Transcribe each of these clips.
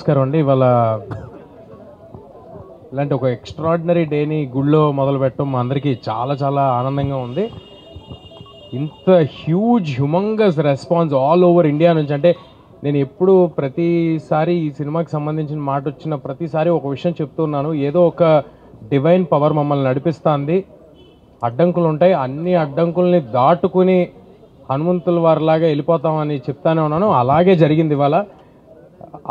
నమస్కారం అండి. ఇవాళ ఇలాంటి ఒక ఎక్స్ట్రాడినరీ డేని గుళ్ళో మొదలు పెట్టడం మా అందరికీ చాలా చాలా ఆనందంగా ఉంది. ఇంత humongous response all over India నుంచి, అంటే నేను ఎప్పుడు ప్రతిసారి ఈ సినిమాకి సంబంధించిన మాట వచ్చిన ప్రతిసారి ఒక విషయం చెప్తున్నాను, ఏదో ఒక డివైన్ పవర్ మమ్మల్ని నడిపిస్తుంది. అడ్డంకులు ఉంటాయి, అన్ని అడ్డంకుల్ని దాటుకుని హనుమంతుల వారిలాగా వెళ్ళిపోతామని చెప్తానే ఉన్నాను. అలాగే జరిగింది. ఇవాళ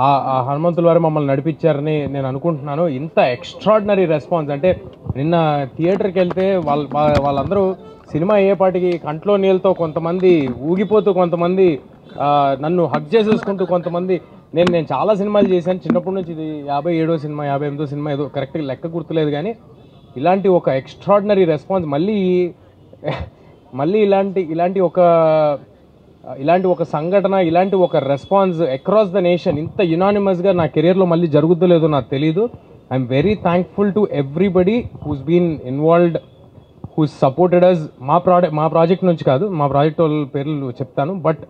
ఆ హనుమంతుల వారు మమ్మల్ని నడిపించారని నేను అనుకుంటున్నాను. ఇంత ఎక్స్ట్రాడినరీ రెస్పాన్స్ అంటే నిన్న థియేటర్కి వెళ్తే వాళ్ళందరూ సినిమా అయ్యేపాటికి కంట్లో నీళ్ళతో, కొంతమంది ఊగిపోతూ, కొంతమంది నన్ను హగ్ చేసేసుకుంటూ, కొంతమంది నేను చాలా సినిమాలు చేశాను చిన్నప్పటి నుంచి. ఇది 57వ సినిమా 58వ సినిమా ఏదో కరెక్ట్గా లెక్క గుర్తులేదు, కానీ ఇలాంటి ఒక ఎక్స్ట్రాడినరీ రెస్పాన్స్ మళ్ళీ ఇలాంటి ఒక సంఘటన, ఇలాంటి ఒక రెస్పాన్స్ అక్రాస్ ద నేషన్ ఇంత యునానిమస్గా నా కెరియర్లో మళ్ళీ జరుగుద్దో లేదో నాకు తెలీదు. I'm very thankful to everybody who's been involved, who's supported us. మా ప్రాజెక్ట్ నుంచి కాదు, మా ప్రాజెక్ట్ వాళ్ళ పేర్లు చెప్తాను, బట్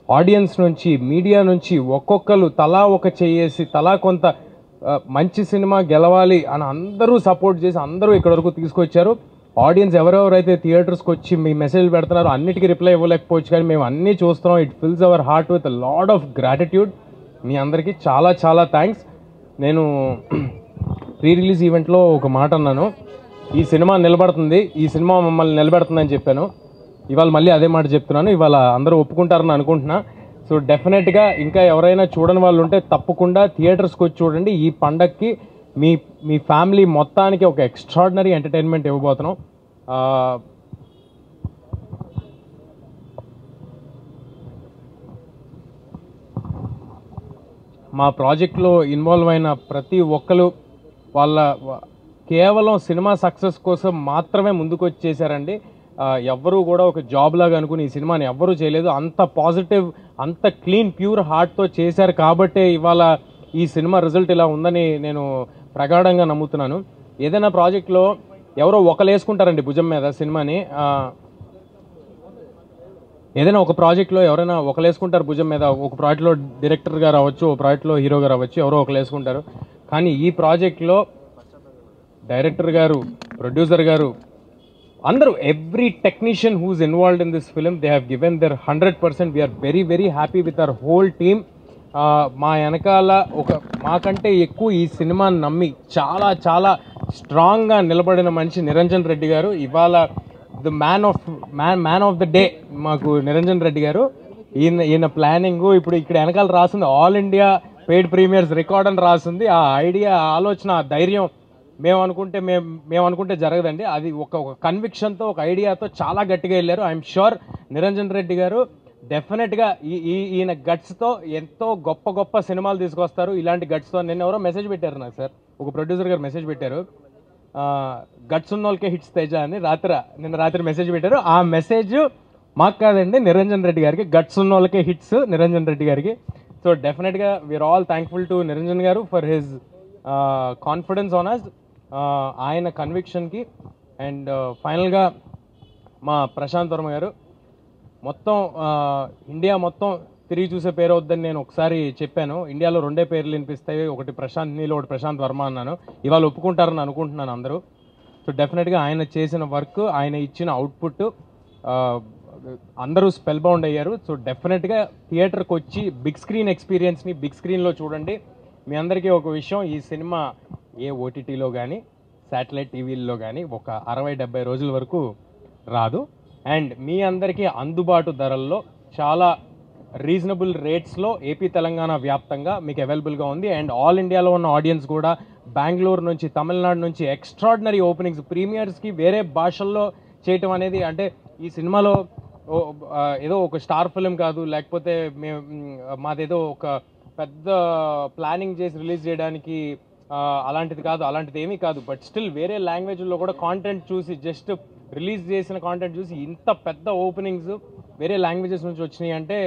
ఆడియన్స్ నుంచి, మీడియా నుంచి ఒక్కొక్కరు తలా ఒక చేసి, తలా కొంత మంచి సినిమా గెలవాలి అని అందరూ సపోర్ట్ చేసి అందరూ ఇక్కడ వరకు తీసుకొచ్చారు. ఆడియన్స్ ఎవరెవరైతే థియేటర్స్కి వచ్చి మీ మెసేజ్ పెడుతున్నారో అన్నిటికీ రిప్లై ఇవ్వలేకపోవచ్చు, కానీ మేము అన్నీ చూస్తున్నాం. It fills our heart with lot of gratitude. మీ అందరికీ చాలా చాలా థ్యాంక్స్. నేను ప్రీ రిలీజ్ ఈవెంట్లో ఒక మాట అన్నాను, ఈ సినిమా నిలబడుతుంది, ఈ సినిమా మమ్మల్ని నిలబెడుతుందని చెప్పాను. ఇవాళ మళ్ళీ అదే మాట చెప్తున్నాను. ఇవాళ అందరూ ఒప్పుకుంటారని అనుకుంటున్నా. సో డెఫినెట్గా ఇంకా ఎవరైనా చూడని వాళ్ళు ఉంటే తప్పకుండా థియేటర్స్కి వచ్చి చూడండి. ఈ పండక్కి మీ ఫ్యామిలీ మొత్తానికి ఒక ఎక్స్ట్రాడినరీ ఎంటర్టైన్మెంట్ ఇవ్వబోతున్నాం. మా ప్రాజెక్ట్లో ఇన్వాల్వ్ అయిన ప్రతి ఒక్కరు కేవలం సినిమా సక్సెస్ కోసం మాత్రమే ముందుకు వచ్చి చేశారండి. ఎవ్వరూ కూడా ఒక జాబ్ లాగా అనుకుని ఈ సినిమాని ఎవ్వరూ చేయలేదు. అంత పాజిటివ్, అంత క్లీన్, ప్యూర్ హార్ట్తో చేశారు కాబట్టే ఇవాళ ఈ సినిమా రిజల్ట్ ఇలా ఉందని నేను ప్రగాఢంగా నమ్ముతున్నాను. ఏదైనా ప్రాజెక్ట్లో ఎవరో ఒకరు వేసుకుంటారండి భుజం మీద సినిమాని. ఏదైనా ఒక ప్రాజెక్ట్లో ఎవరైనా ఒకరు వేసుకుంటారు భుజం మీద. ఒక ప్రాజెక్ట్లో డైరెక్టర్ గారు అవ్వచ్చు, ఒక ప్రాజెక్ట్లో హీరో గారు అవ్వచ్చు, ఎవరో ఒకరు వేసుకుంటారు. కానీ ఈ ప్రాజెక్ట్లో డైరెక్టర్ గారు, ప్రొడ్యూసర్ గారు, అందరూ, every technician who's involved in this film, they have given their 100%. We're very very happy with our whole team. మా వెనకాల మాకంటే ఎక్కువ ఈ సినిమాని నమ్మి చాలా చాలా స్ట్రాంగ్గా నిలబడిన మనిషి నిరంజన్ రెడ్డి గారు. ఇవాళ the man of the day మాకు నిరంజన్ రెడ్డి గారు. ఈయన ప్లానింగ్, ఇప్పుడు ఇక్కడ వెనకాల రాసింది all India paid premieres record అని రాసింది. ఆ ఐడియా, ఆలోచన, ఆ ధైర్యం మేము అనుకుంటే జరగదండి. అది ఒక కన్విక్షన్తో, ఒక ఐడియాతో చాలా గట్టిగా వెళ్ళారు. ఐఎమ్ షూర్ నిరంజన్ రెడ్డి గారు డెఫినెట్గా ఈయన గట్స్తో ఎంతో గొప్ప గొప్ప సినిమాలు తీసుకొస్తారు. ఇలాంటి గట్స్తో నిన్న ఎవరో మెసేజ్ పెట్టారు నాకు, సార్, ఒక ప్రొడ్యూసర్ గారు మెసేజ్ పెట్టారు, గట్స్ ఉన్న వాళ్ళకే హిట్స్ తేజ అని నిన్న రాత్రి మెసేజ్ పెట్టారు. ఆ మెసేజ్ మాకు కాదండి, నిరంజన్ రెడ్డి గారికి. గట్స్ ఉన్న వాళ్ళకే హిట్స్ నిరంజన్ రెడ్డి గారికి. సో డెఫినెట్గా we are all thankful to Niranjan garu for his confidence on us, ఆయన కన్విక్షన్కి. అండ్ ఫైనల్గా మా ప్రశాంత్ వర్మ గారు, మొత్తం ఇండియా మొత్తం తిరిగి చూసే పేరు వద్దని నేను ఒకసారి చెప్పాను. ఇండియాలో 2 పేర్లు వినిపిస్తాయి, ఒకటి ప్రశాంత్ నీల్, ఒకటి ప్రశాంత్ వర్మ అన్నాను. ఇవాళ ఒప్పుకుంటారని అనుకుంటున్నాను అందరూ. సో డెఫినెట్గా ఆయన చేసిన వర్క్, ఆయన ఇచ్చిన అవుట్పుట్ అందరూ స్పెల్ బౌండ్ అయ్యారు. సో డెఫినెట్గా థియేటర్కి వచ్చి బిగ్ స్క్రీన్ ఎక్స్పీరియన్స్ని బిగ్ స్క్రీన్లో చూడండి. మీ అందరికీ ఒక విషయం, ఈ సినిమా ఏ ఓటీటీలో కానీ శాటిలైట్ టీవీల్లో కానీ ఒక 60-70 రోజుల వరకు రాదు. అండ్ మీ అందరికీ అందుబాటు ధరల్లో, చాలా రీజనబుల్ రేట్స్లో ఏపీ తెలంగాణ వ్యాప్తంగా మీకు అవైలబుల్గా ఉంది. అండ్ ఆల్ ఇండియాలో ఉన్న ఆడియన్స్ కూడా బెంగళూరు నుంచి, తమిళనాడు నుంచి ఎక్స్ట్రాడినరీ ఓపెనింగ్స్, ప్రీమియర్స్కి వేరే భాషల్లో చేయటం అనేది, అంటే ఈ సినిమాలో ఏదో ఒక స్టార్ ఫిలిం కాదు, లేకపోతే మాదేదో ఒక పెద్ద ప్లానింగ్ చేసి రిలీజ్ చేయడానికి అలాంటిది కాదు, అలాంటిది ఏమీ కాదు. బట్ స్టిల్ వేరే లాంగ్వేజ్లో కూడా కాంటెంట్ చూసి, జస్ట్ రిలీజ్ చేసిన కాంటెంట్ చూసి ఇంత పెద్ద ఓపెనింగ్స్ వేరే లాంగ్వేజెస్ నుంచి వచ్చినాయి అంటే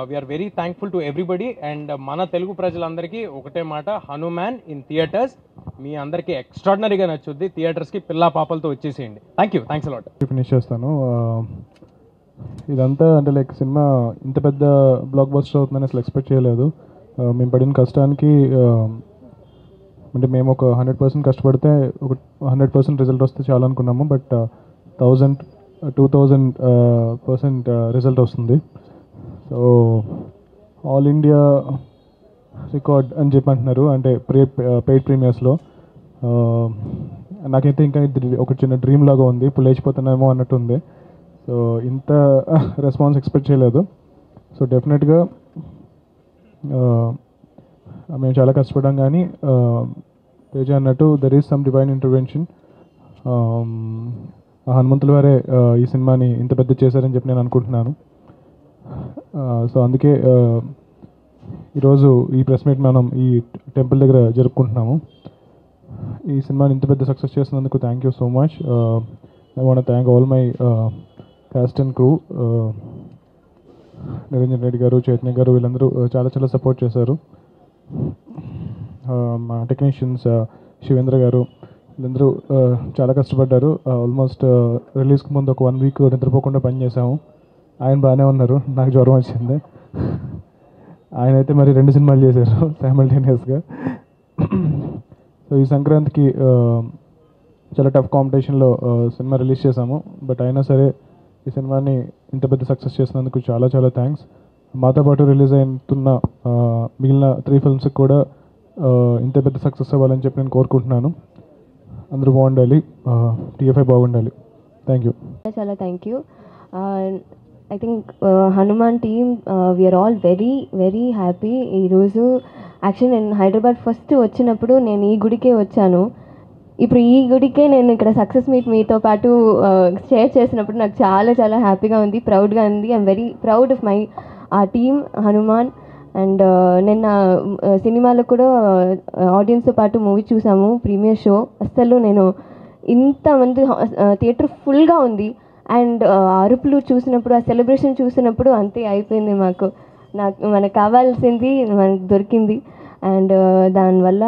we're very thankful to everybody. And మన తెలుగు ప్రజలందరికీ ఒకటే మాట, హనుమాన్ ఇన్ థియేటర్స్. మీ అందరికీ ఎక్స్ట్రాడినరీగా నచ్చుద్ది. థియేటర్స్కి పిల్లా పాపలతో వచ్చేసేయండి. Thanks a lot. ఫినిష్ చేస్తాను. ఇదంతా అంటే లైక్ సినిమా ఇంత పెద్ద బ్లాక్ బస్టర్ అవుతుందని అసలు ఎక్స్పెక్ట్ చేయలేదు. మేము పడిన కష్టానికి అంటే మేము ఒక 100% కష్టపడితే ఒక 100% రిజల్ట్ వస్తే చాలా అనుకున్నాము. బట్ 2000% రిజల్ట్ వస్తుంది. సో ఆల్ ఇండియా రికార్డ్ అని చెప్పి అంటున్నారు, అంటే పెయిడ్ ప్రీమియర్స్లో. నాకైతే ఇంకా ఇది ఒక చిన్న డ్రీమ్ లాగా ఉంది, ఇప్పుడు లేచిపోతున్నామో అన్నట్టు ఉంది. సో ఇంత రెస్పాన్స్ ఎక్స్పెక్ట్ చేయలేదు. సో డెఫినెట్గా మేము చాలా కష్టపడ్డాం, కానీ తేజ అన్నట్టు there is some divine intervention. హనుమంతుల వారే ఈ సినిమాని ఇంత పెద్ద చేశారని చెప్పి నేను అనుకుంటున్నాను. సో అందుకే ఈరోజు ఈ ప్రెస్ మీట్ మనం ఈ టెంపుల్ దగ్గర జరుపుకుంటున్నాము. ఈ సినిమాని ఇంత పెద్ద సక్సెస్ చేసినందుకు thank you so much. I want thank all my caste and crew. Niranjan Reddy గారు, చైతన్య గారు, వీళ్ళందరూ చాలా సపోర్ట్ చేశారు. మా టెక్నీషియన్స్ శివేంద్ర గారు, వీళ్ళందరూ చాలా కష్టపడ్డారు. ఆల్మోస్ట్ రిలీజ్కి ముందు ఒక 1 వీక్ నిద్రపోకుండా పనిచేసాము. ఆయన బాగానే ఉన్నారు, నాకు జ్వరం వచ్చింది. ఆయన అయితే మరి 2 సినిమాలు చేశారు సైమల్టేనియస్గా. సో ఈ సంక్రాంతికి చాలా టఫ్ కాంపిటీషన్లో సినిమా రిలీజ్ చేశాము. బట్ అయినా సరే ఈ సినిమాని ఇంత పెద్ద సక్సెస్ చేసినందుకు చాలా థ్యాంక్స్. మాతో పాటు రిలీజ్ అవుతున్న మిగిలిన 3 ఫిల్మ్స్కి కూడా ఇంత పెద్ద సక్సెస్ అవ్వాలని చెప్పి నేను కోరుకుంటున్నాను. అందరూ బాగుండాలి, TFI బాగుండాలి. Thank you. చాలా thank you. I think Hanuman team we are all very happy. ఈరోజు యాక్చువల్లీ నేను హైదరాబాద్ ఫస్ట్ వచ్చినప్పుడు నేను ఈ గుడికే వచ్చాను. ఇప్పుడు ఈ గుడికే నేను ఇక్కడ సక్సెస్ మీట్ మీతో పాటు షేర్ చేసినప్పుడు నాకు చాలా హ్యాపీగా ఉంది, ప్రౌడ్గా ఉంది. I'm very proud of my team Hanuman. And నిన్న సినిమాలో కూడా ఆడియన్స్తో పాటు మూవీ చూసాము, ప్రీమియర్ షో. అస్సలు నేను ఇంతమంది థియేటర్ ఫుల్గా ఉంది. అండ్ అరుపులు చూసినప్పుడు, ఆ సెలబ్రేషన్ చూసినప్పుడు అంతే అయిపోయింది. మనకు కావాల్సింది మనకు దొరికింది. అండ్ దానివల్ల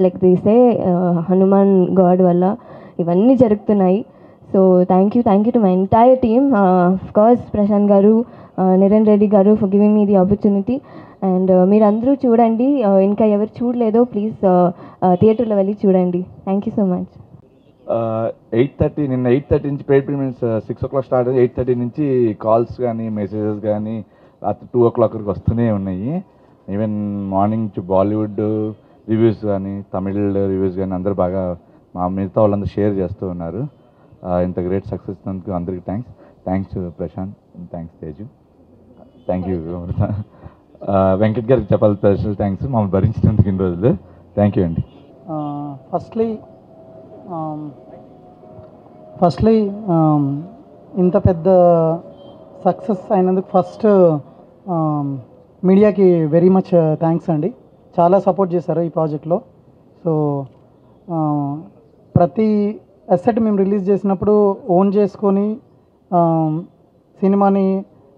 లైక్ తీసే హనుమాన్ గాడ్ వల్ల ఇవన్నీ జరుగుతున్నాయి. So thank you to my entire team. Of course Prashant గారు, నిరంజన్ రెడ్డి గారు for giving me the opportunity. And మీరందరూ చూడండి, ఇంకా ఎవరు చూడలేదో ప్లీజ్ థియేటర్లో వెళ్ళి చూడండి. Thank you so much. 8:30 నిన్న 8:30 నుంచి పెయిడ్ ప్రీమియర్స్ 6 o'clock స్టార్ట్ అయ్యి 8:30 నుంచి కాల్స్ కానీ మెసేజెస్ కానీ రాత్రి 2 o'clock వరకు వస్తూనే ఉన్నాయి. ఈవెన్ మార్నింగ్ నుంచి బాలీవుడ్ రివ్యూస్ కానీ తమిళ్ రివ్యూస్ కానీ అందరూ బాగా మా మిగతా వాళ్ళందరూ షేర్ చేస్తూ ఉన్నారు. ఇంత గ్రేట్ సక్సెస్ ఇచ్చినందుకు అందరికీ thanks Prashant, thanks Teju, thank you Venkat గారికి చెప్పాలి స్పెషల్ థ్యాంక్స్ మమ్మల్ని భరించినందుకు ఇన్ని రోజులు. థ్యాంక్ యూ అండి. ఫస్ట్లీ ఇంత పెద్ద సక్సెస్ అయినందుకు ఫస్ట్ మీడియాకి వెరీ మచ్ థ్యాంక్స్ అండి. చాలా సపోర్ట్ చేశారు ఈ ప్రాజెక్ట్లో. సో ప్రతి అసెట్ మేము రిలీజ్ చేసినప్పుడు ఓన్ చేసుకొని సినిమాని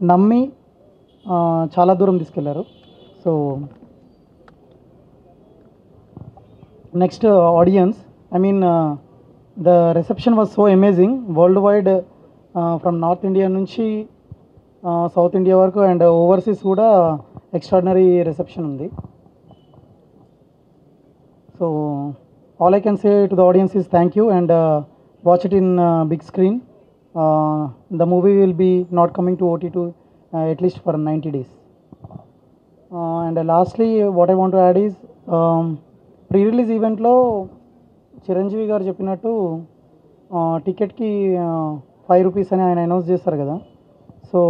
నమ్మి చాలా దూరం తీసుకెళ్లారు. So next audience, I mean the reception was so amazing worldwide, from North India నుంచి South India వరకు అండ్ ఓవర్సీస్ కూడా ఎక్స్ట్రాడినరీ రిసెప్షన్ ఉంది. So all I can say to the audience is thank you and watch it in big screen. The movie will be not coming to OTT at least for 90 days. And lastly what I want to add is pre-release event లో చిరంజీవి గారు చెప్పినట్టు టికెట్కి 5 rupees అని ఆయన announce చేస్తారు కదా. So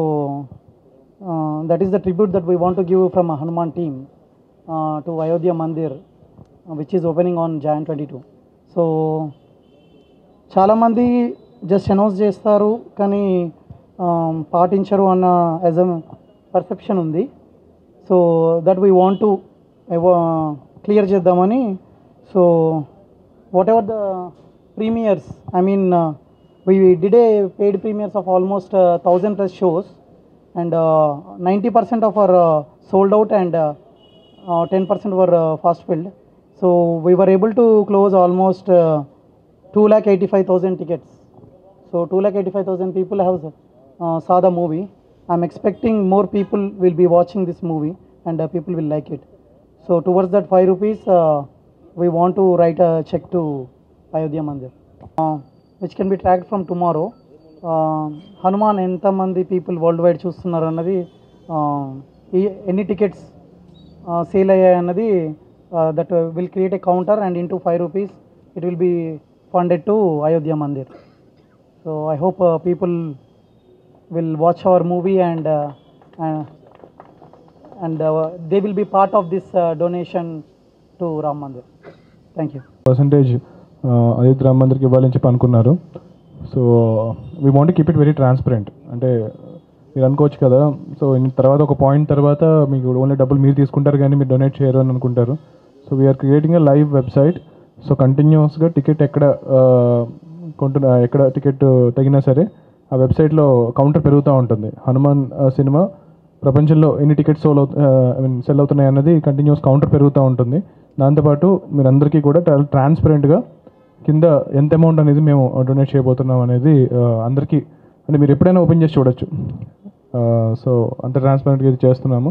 that is the tribute that we want to give from Hanuman team to Ayodhya Mandir which is opening on Jan 22. So చాలామంది just announce చేస్తారు కానీ పాటించరు అన్న యాజ్ అ పర్సెప్షన్ ఉంది. So that we want to clear చేద్దామని. So whatever the premieres, I mean we did a paid premieres of almost 1,000 plus shows and 90% of our sold out and 10% were fast filled. So we were able to close almost 2,85,000 tickets. So 2,85,000 people have saw the movie. I'm expecting more people will be watching this movie and people will like it. So towards that 5 rupees, we want to write a check to Ayodhya Mandir, which can be tracked from tomorrow. Hanuman ఎంతమంది people world wide చూస్తున్నారు అన్నది, ఎన్ని tickets sale అయ్యాయి అన్నది, that will create a counter and into 5 rupees it will be funded to Ayodhya Mandir. So I hope people will watch our movie and they will be part of this donation to Ram Mandir. Thank you. Percentage Ayodhya Rama మందిర్కి ఇవ్వాలని చెప్పి అనుకున్నారు. So we want keep it very transparent. అంటే మీరు అనుకోవచ్చు కదా, so తర్వాత ఒక పాయింట్ తర్వాత మీకు ఓన్లీ డబ్బులు మీరు తీసుకుంటారు కానీ మీరు డొనేట్ చేయరు అని అనుకుంటారు. So we're creating a live website. So కంటిన్యూస్గా టికెట్ ఎక్కడ టికెట్ తగినా సరే ఆ వెబ్సైట్లో కౌంటర్ పెరుగుతూ ఉంటుంది. హనుమాన్ సినిమా ప్రపంచంలో ఎన్ని టికెట్స్ సెల్ అవుతున్నాయి అన్నది కంటిన్యూస్ కౌంటర్ పెరుగుతూ ఉంటుంది. దాంతోపాటు మీరందరికీ కూడా ట్రాన్స్పరెంట్గా కింద ఎంత అమౌంట్ అనేది మేము డొనేట్ చేయబోతున్నాం అనేది అందరికీ, అంటే మీరు ఎప్పుడైనా ఓపెన్ చేసి చూడొచ్చు. సో అంత ట్రాన్స్పరెంట్గా ఇది చేస్తున్నాము.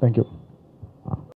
Thank you.